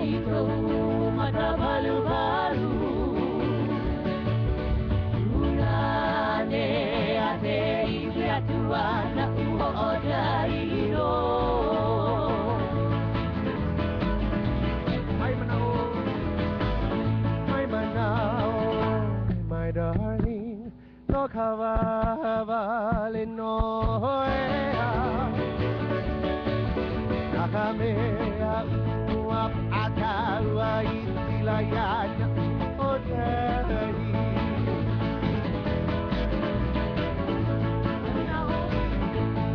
ito matabalu-balu Unane ate ikiatua na uoda iro My darling, no kawale no ea Nakamea uap atawa isilayana odai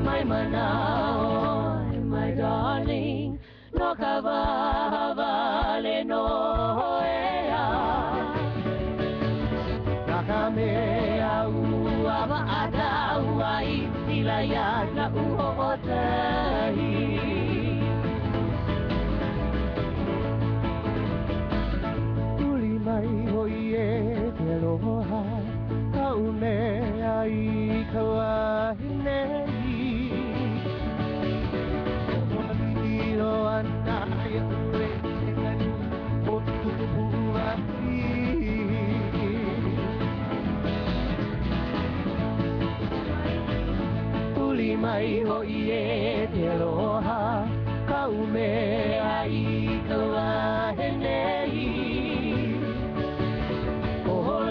My manao, my darling, no kawale no ea Nakamea uap atawa isilayana odai Mai hoie te aloha Kaune ai kawahinei Omaniro ana ya ue Ngani o tupuaki Uli mai hoie te aloha Kaume ai kawahinei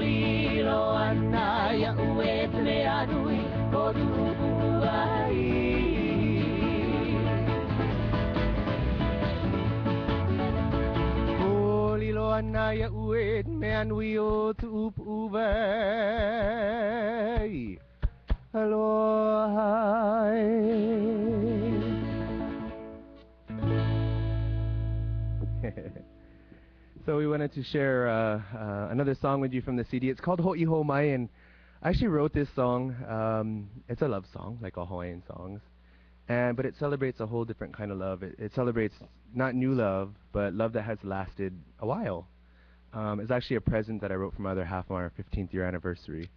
Lilo ana ya ue tle anui o tupuai Lilo ana ya ue me anui o tupuai Aloha So we wanted to share another song with you from the CD. It's called Ho'iho Mai, and I actually wrote this song. It's a love song, like all Hawaiian songs, but it celebrates a whole different kind of love. It celebrates not new love, but love that has lasted a while. It's actually a present that I wrote for my other half on our 15th year anniversary.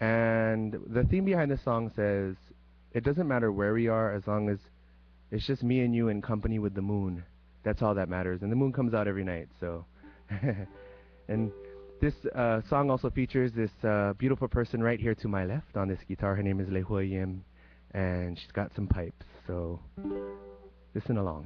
And the theme behind the song says, it doesn't matter where we are as long as it's just me and you in company with the moon. That's all that matters. And the moon comes out every night, so... And this song also features this beautiful person right here to my left on this guitar. Her name is Lehua Yim, and she's got some pipes, so listen along.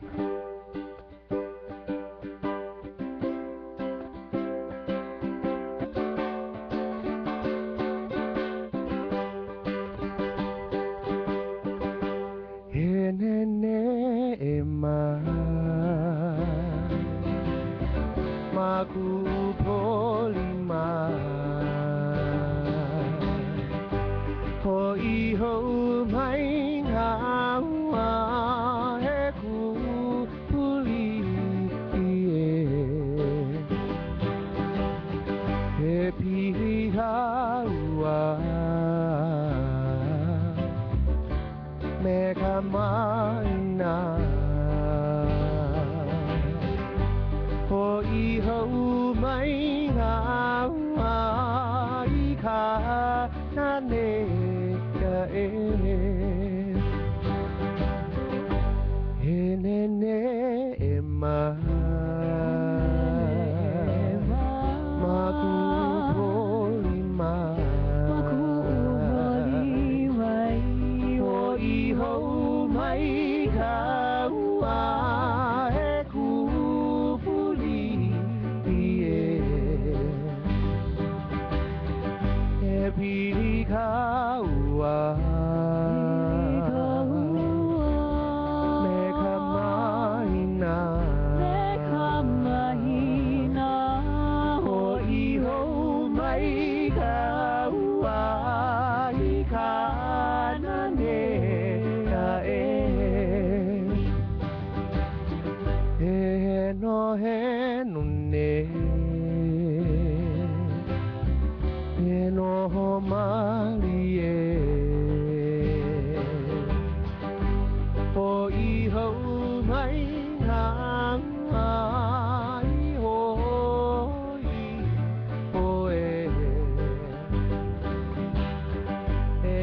Maku polima Ho'iho mai ngāua he kupuli He pihi haua Me ka maina Ho'iho mai ngāua I ka nane ka He nene e Maku polima Ho'iho mai ngāua he kupuli He pili kaua Me ka mahina Ho'iho mai kaua I ka nane ka He no he nune He no malie Ho'iho mai ngāua I hoi hoe He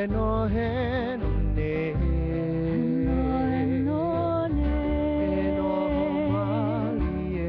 no he nune He no malie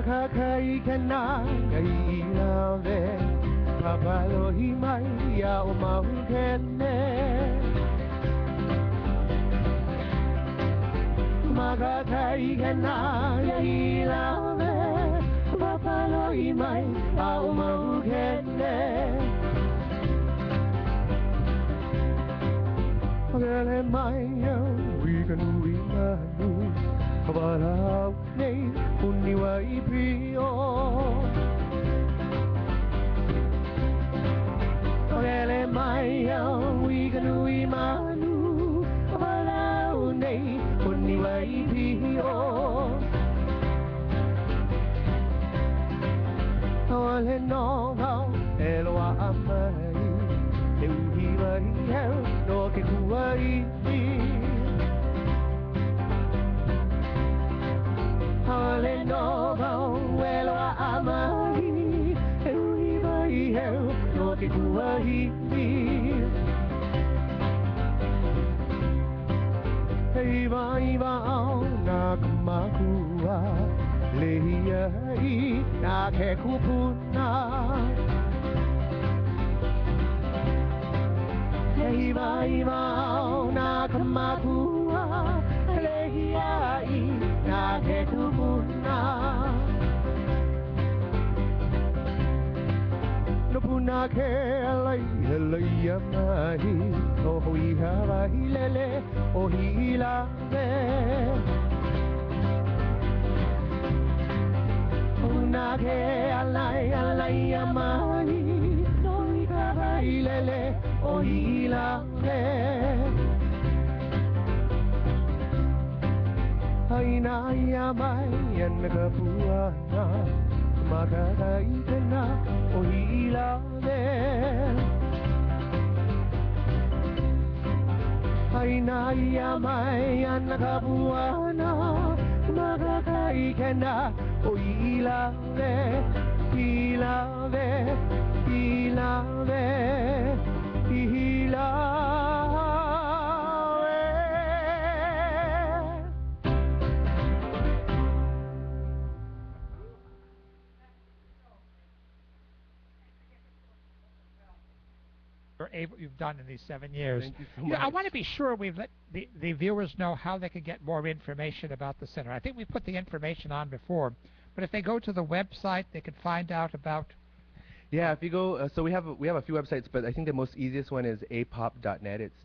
Keikiali'i love Papalo himai ya o maukene Keikiali'i love Papalo himai ya o maukene Ogele mai ya wikanu imanu Halau nei uniwa ipio Ogele mai ya wikanu imanu Halau nei uniwa ipio Ole no hau eloa amai E uhiwa hau no ke kuai Ole no hau eloa amai E uhiwa hau no ke kuai Hei vai au na kamakua Lehia I na ke kupuna Hei vai au na kamakua Lehia I na ke kupuna No puna ke alai mahi O hui Hawaii lele o hila me Puna ke alai mahi O hui Hawaii lele o hila me Haina ia mai ana ka puana Keikiali'i o hila me Haina ia mai ana ka puana Keikiali'i o hila me Hila me Hila me Hila You've done in these 7 years. Thank you so much. I want to be sure we've let the viewers know how they can get more information about the center. I think we put the information on before, but if they go to the website, they can find out about. Yeah, if you go, so we have a few websites, but I think the most easiest one is apop.net. It's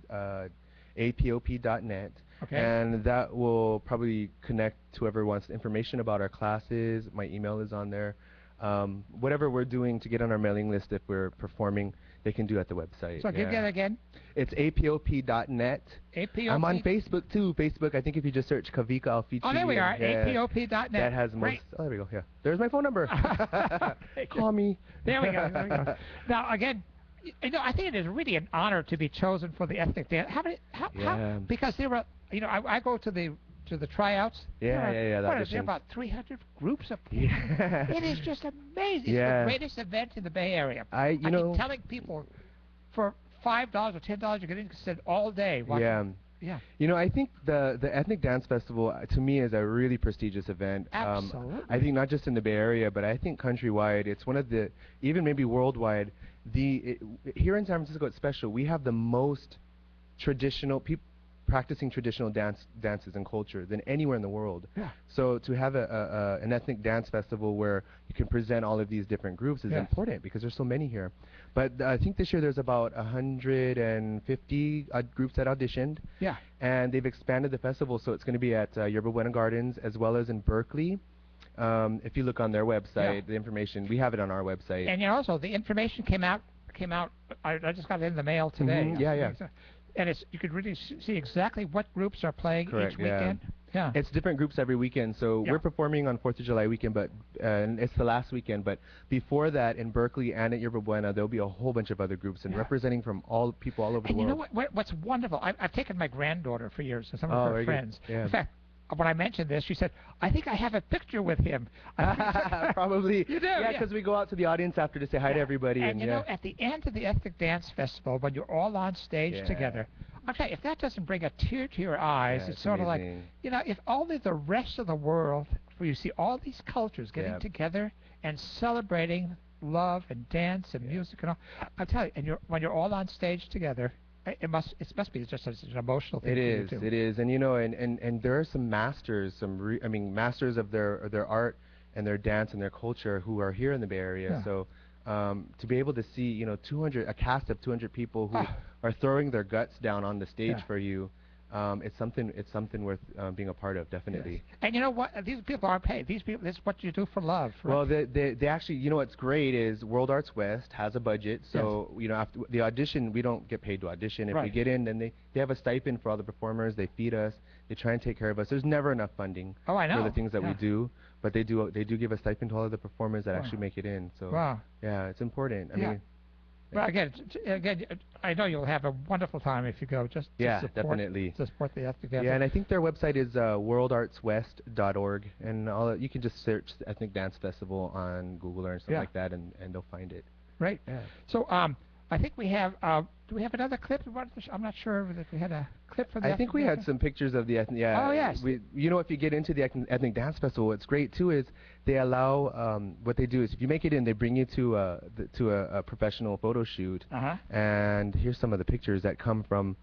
apop.net, Okay. and that will probably connect to whoever wants information about our classes. My email is on there. Whatever we're doing to get on our mailing list, if we're performing, they can do at the website. So give that again. It's apop.net. APOP. I'm on Facebook too. Facebook, I think if you just search Kawika, I'll feature you. Oh, there we are. Yeah, apop.net. that has most. Great. Oh, there we go. Yeah, there's my phone number. Call me. There we go. There we go. Now again, I think it is really an honor to be chosen for the ethnic dance. How because there were, I go to the tryouts. Yeah. There are about 300 groups of people. Yeah. It is just amazing. Yeah. It's the greatest event in the Bay Area. I mean, telling people for $5 or $10 you get in all day. Watching. Yeah. I think the Ethnic Dance Festival to me is a really prestigious event. Absolutely. I think not just in the Bay Area, but I think countrywide. It's one of the, even maybe worldwide. Here in San Francisco, it's special. We have the most traditional people practicing traditional dances and culture than anywhere in the world. Yeah. So to have an ethnic dance festival where you can present all of these different groups is important because there's so many here. But I think this year there's about 150 groups that auditioned. Yeah. And they've expanded the festival, so it's going to be at Yerba Buena Gardens as well as in Berkeley. If you look on their website, the information, we have it on our website. And also the information came out. I just got it in the mail today. Yeah. And you could really see exactly what groups are playing each weekend. Yeah. It's different groups every weekend. So we're performing on 4th of July weekend, but it's the last weekend. But before that, in Berkeley and at Yerba Buena, there'll be a whole bunch of other groups and representing from people all over the world. And you know what's wonderful? I've taken my granddaughter for years and some of her friends. Yeah. In fact, when I mentioned this, she said, I think I have a picture with him. Probably. You do? Yeah, because we go out to the audience after to say hi to everybody. And you know, at the end of the Ethnic Dance Festival, when you're all on stage together, okay, if that doesn't bring a tear to your eyes, it's sort of like, if only the rest of the world where you see all these cultures getting together and celebrating love and dance and music and all. I tell you, and when you're all on stage together, it must be just such an emotional thing. It is, and you know, and there are some masters, masters of their art and their dance and their culture who are here in the Bay Area. So to be able to see, you know, a cast of 200 people who are throwing their guts down on the stage for you. It's something worth being a part of, definitely. Yes. And you know what? These people aren't paid. These people, this is what you do for love. Right? Well, they actually, you know, what's great is World Arts West has a budget, so you know, after the audition, we don't get paid to audition. If we get in, then they have a stipend for all the performers. They feed us. They try and take care of us. There's never enough funding for the things that we do, but they do give a stipend to all of the performers that actually make it in. So yeah, it's important. I mean. Well, again, I know you'll have a wonderful time if you go. Just definitely. To support the ethnic dance. Yeah, and I think their website is worldartswest.org, and you can just search the Ethnic Dance Festival on Google or something like that, and they'll find it. Right. Yeah. So I think we have. Do we have another clip? I'm not sure if we had a clip for the. I think we had some pictures of the ethnic. Yeah. Oh yes. You know, if you get into the ethnic dance festival, what's great too is they allow. What they do is, if you make it in, they bring you to a professional photo shoot. And here's some of the pictures that come from.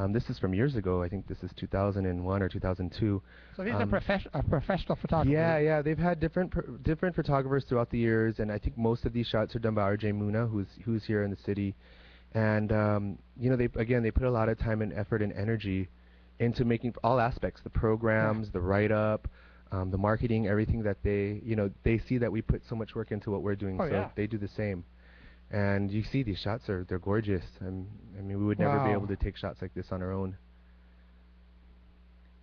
This is from years ago. I think this is 2001 or 2002. So these are professional photographers. Yeah. They've had different photographers throughout the years, and I think most of these shots are done by R.J. Muna, who's here in the city. And you know, they put a lot of time and effort and energy into making all aspects, the programs, the write-up, the marketing, everything that they see that we put so much work into what we're doing, they do the same. And you see these shots they're gorgeous. I mean, we would never be able to take shots like this on our own.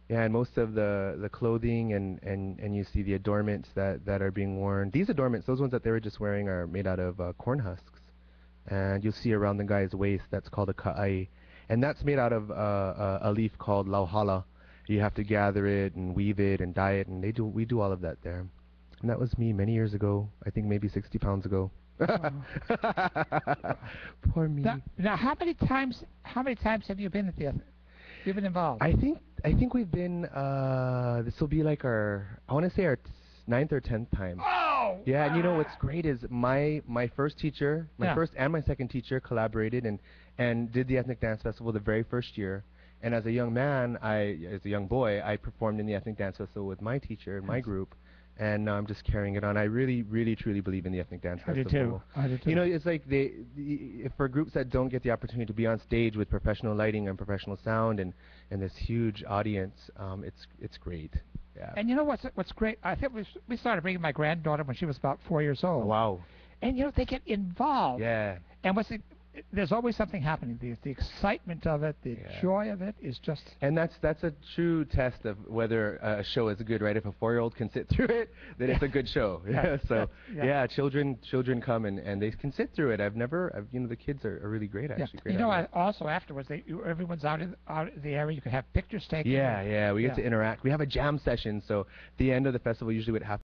Yeah, and most of the clothing and you see the adornments that are being worn. These adornments, those ones that they were just wearing, are made out of corn husks. And you'll see around the guy's waist, that's called a Keikiali'i. And that's made out of a leaf called lauhala. You have to gather it and weave it and dye it, and we do all of that there. And that was me many years ago, I think maybe 60 pounds ago. Poor me. Now, how many times have you been at the you've been involved? I think we've been, this will be like I want to say our 9th or 10th time. Oh! Yeah, and you know what's great is my first teacher, my first and my second teacher collaborated and did the Ethnic Dance Festival the very first year. And as a young man, as a young boy, I performed in the Ethnic Dance Festival with my teacher and my group. And now I'm just carrying it on. I really, really, truly believe in the Ethnic Dance Festival. I do too. You know, it's like for groups that don't get the opportunity to be on stage with professional lighting and professional sound and this huge audience, it's great. Yeah. And you know what's great? I think we started bringing my granddaughter when she was about 4 years old. Oh, wow. And you know, they get involved. Yeah. And there's always something happening. The excitement of it, the joy of it is just. And that's a true test of whether a show is good, right? If a 4-year-old can sit through it, then it's a good show. So children come and they can sit through it. You know, the kids are really great actually. Great, you know, also afterwards, everyone's out in the area. You can have pictures taken. Yeah, we get to interact. We have a jam session. So the end of the festival usually would happen.